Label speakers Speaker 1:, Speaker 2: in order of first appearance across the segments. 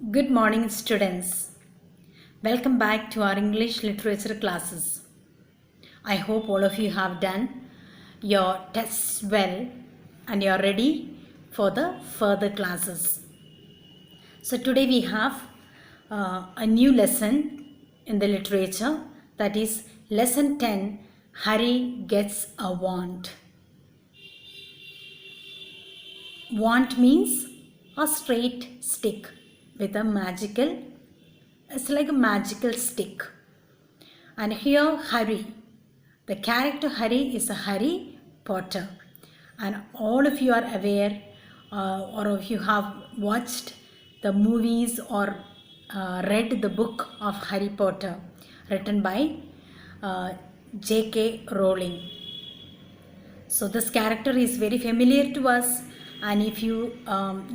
Speaker 1: Good morning, students. Welcome back to our English literature classes. I hope all of you have done your tests well and you are ready for the further classes. So, today we have a new lesson in the literature, that is Lesson 10, Harry Gets a Wand. Wand means a straight stick with a magical, it's like a magical stick. And here Harry, the character Harry is a Harry Potter. And all of you are aware or if you have watched the movies or read the book of Harry Potter written by J.K. Rowling. So this character is very familiar to us, and if you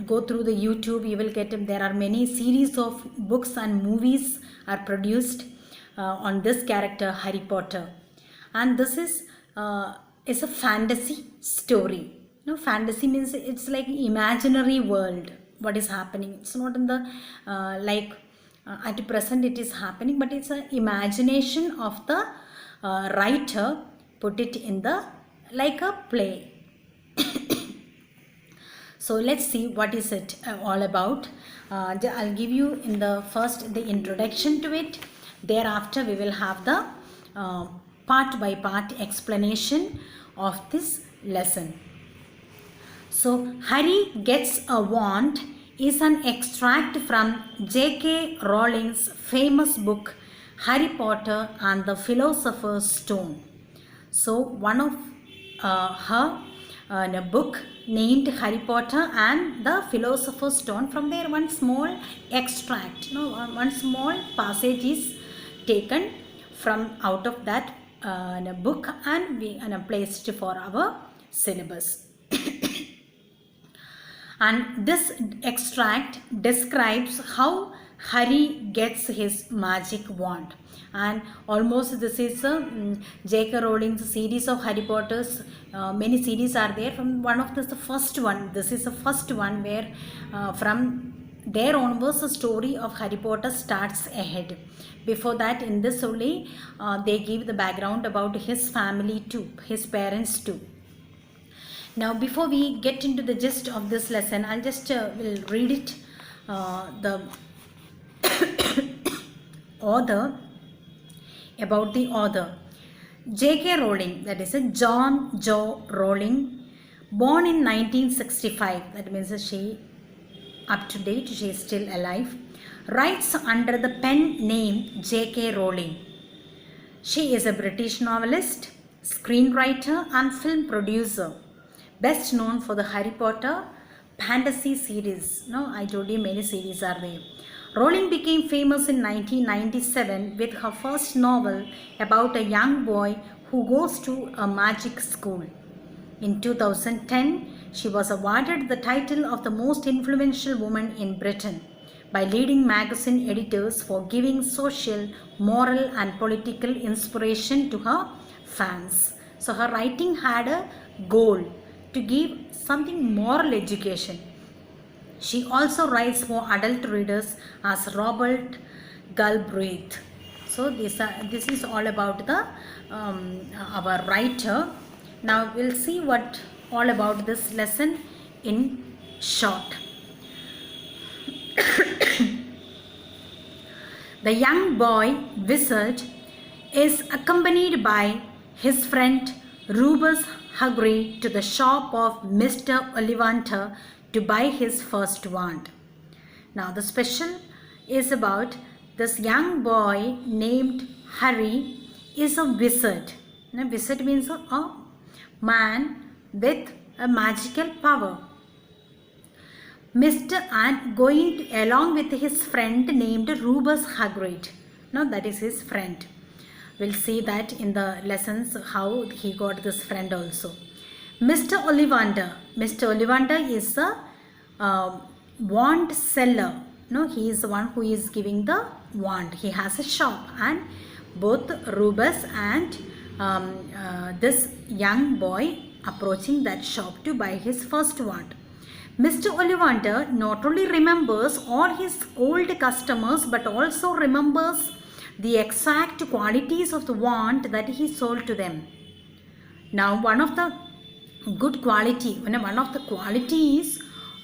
Speaker 1: go through the YouTube, you will get there are many series of books and movies are produced on this character Harry Potter, and this is a fantasy story. You know, fantasy means it's like imaginary world. What is happening? It's not in the at present it is happening, but it's an imagination of the writer put it in the like a play. So let's see what is it all about. I'll give you in the first the introduction to it. Thereafter we will have the part by part explanation of this lesson. So Harry Gets a Wand is an extract from J.K. Rowling's famous book Harry Potter and the Philosopher's Stone. So one of her a book named Harry Potter and the Philosopher's Stone, from there one small extract, one small passage is taken from out of that book and we placed for our syllabus. And this extract describes how Harry gets his magic wand. And almost this is J.K. Rowling's series of Harry Potter's. Many series are there. From one of this, the first one. This is the first one where from there onwards the story of Harry Potter starts ahead. Before that, in this only they give the background about his family too, his parents too. Now, before we get into the gist of this lesson, I'll just will read it. The author, about the author. J.K. Rowling, that is John Jo Rowling, born in 1965, that means she up to date, she is still alive, writes under the pen name J.K. Rowling. She is a British novelist, screenwriter and film producer, best known for the Harry Potter fantasy series. I told you many series are there. Rowling became famous in 1997 with her first novel about a young boy who goes to a magic school. In 2010, she was awarded the title of the most influential woman in Britain by leading magazine editors for giving social, moral and political inspiration to her fans. So her writing had a goal to give something moral education. She also writes for adult readers as Robert Galbraith. So this is all about the our writer. Now we'll see what all about this lesson in short. The young boy wizard is accompanied by his friend Rubus Hagrid to the shop of Mr. Ollivander to buy his first wand. Now the special is about this young boy named Harry is a wizard. Now, wizard means a man with a magical power. And going along with his friend named Rubus Hagrid. Now that is his friend. We'll see that in the lessons how he got this friend also. Mr. Ollivander. Mr. Ollivander is a wand seller. He is the one who is giving the wand. He has a shop, and both Rubus and this young boy approaching that shop to buy his first wand. Mr. Ollivander not only remembers all his old customers but also remembers the exact qualities of the wand that he sold to them. Now, one of the qualities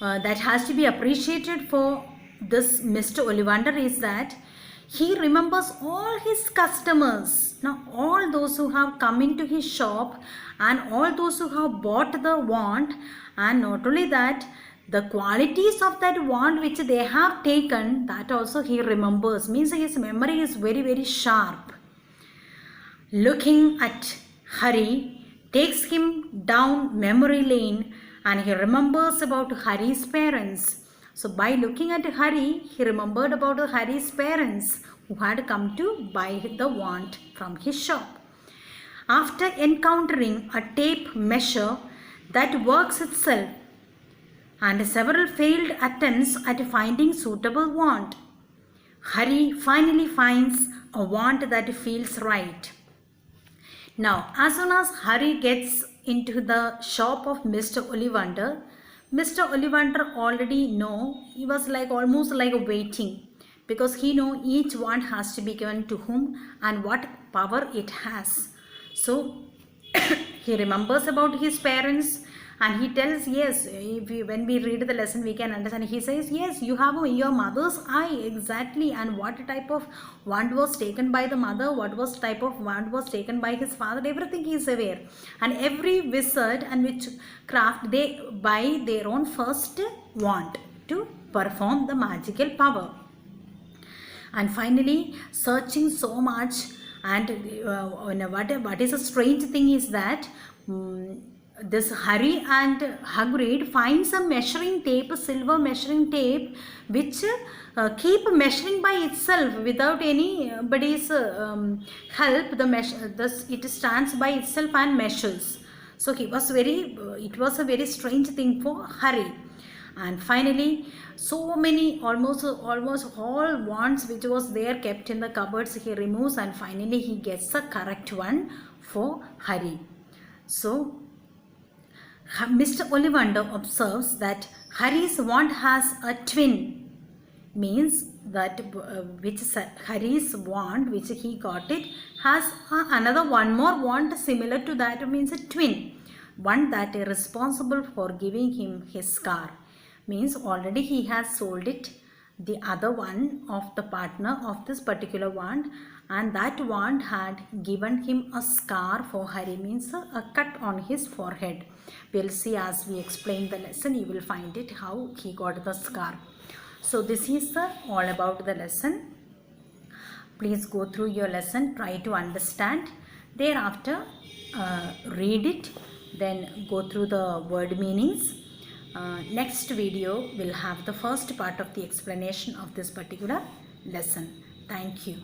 Speaker 1: that has to be appreciated for this Mr. Ollivander is that he remembers all his customers. Now, all those who have come into his shop and all those who have bought the wand, and not only that, the qualities of that wand which they have taken, that also he remembers. Means his memory is very, very sharp. Looking at Hari takes him down memory lane, and he remembers about Hari's parents. So by looking at Hari, he remembered about Hari's parents who had come to buy the wand from his shop. After encountering a tape measure that works itself and several failed attempts at finding suitable wand, Hari finally finds a wand that feels right. Now, as soon as Hari gets into the shop of Mr. Ollivander, Mr. Ollivander already know, he was like almost like waiting, because he know each wand has to be given to whom and what power it has. So he remembers about his parents, and he tells, yes, when we read the lesson we can understand. He says, yes, you have your mother's eye exactly, and what type of wand was taken by the mother, what was type of wand was taken by his father, everything he is aware. And every wizard and witchcraft, they buy their own first wand to perform the magical power. And finally, searching so much, and what is a strange thing is that this Hari and Hagrid finds a measuring tape, a silver measuring tape, which keep measuring by itself without anybody's help. It stands by itself and measures. So it was a very strange thing for Hari. And finally, so many, almost all wands which was there kept in the cupboards, he removes, and finally he gets the correct one for Hari. So Mr. Ollivander observes that Hari's wand has a twin, means that which Hari's wand which he got it has another one more wand similar to that, means a twin, one that is responsible for giving him his scar. Means already he has sold it, the other one of the partner of this particular wand, and that wand had given him a scar for Hari, means a cut on his forehead. We'll see as we explain the lesson, you will find it how he got the scar. So this is all about the lesson. Please go through your lesson, try to understand. Thereafter read it, then go through the word meanings. Next video will have the first part of the explanation of this particular lesson. Thank you.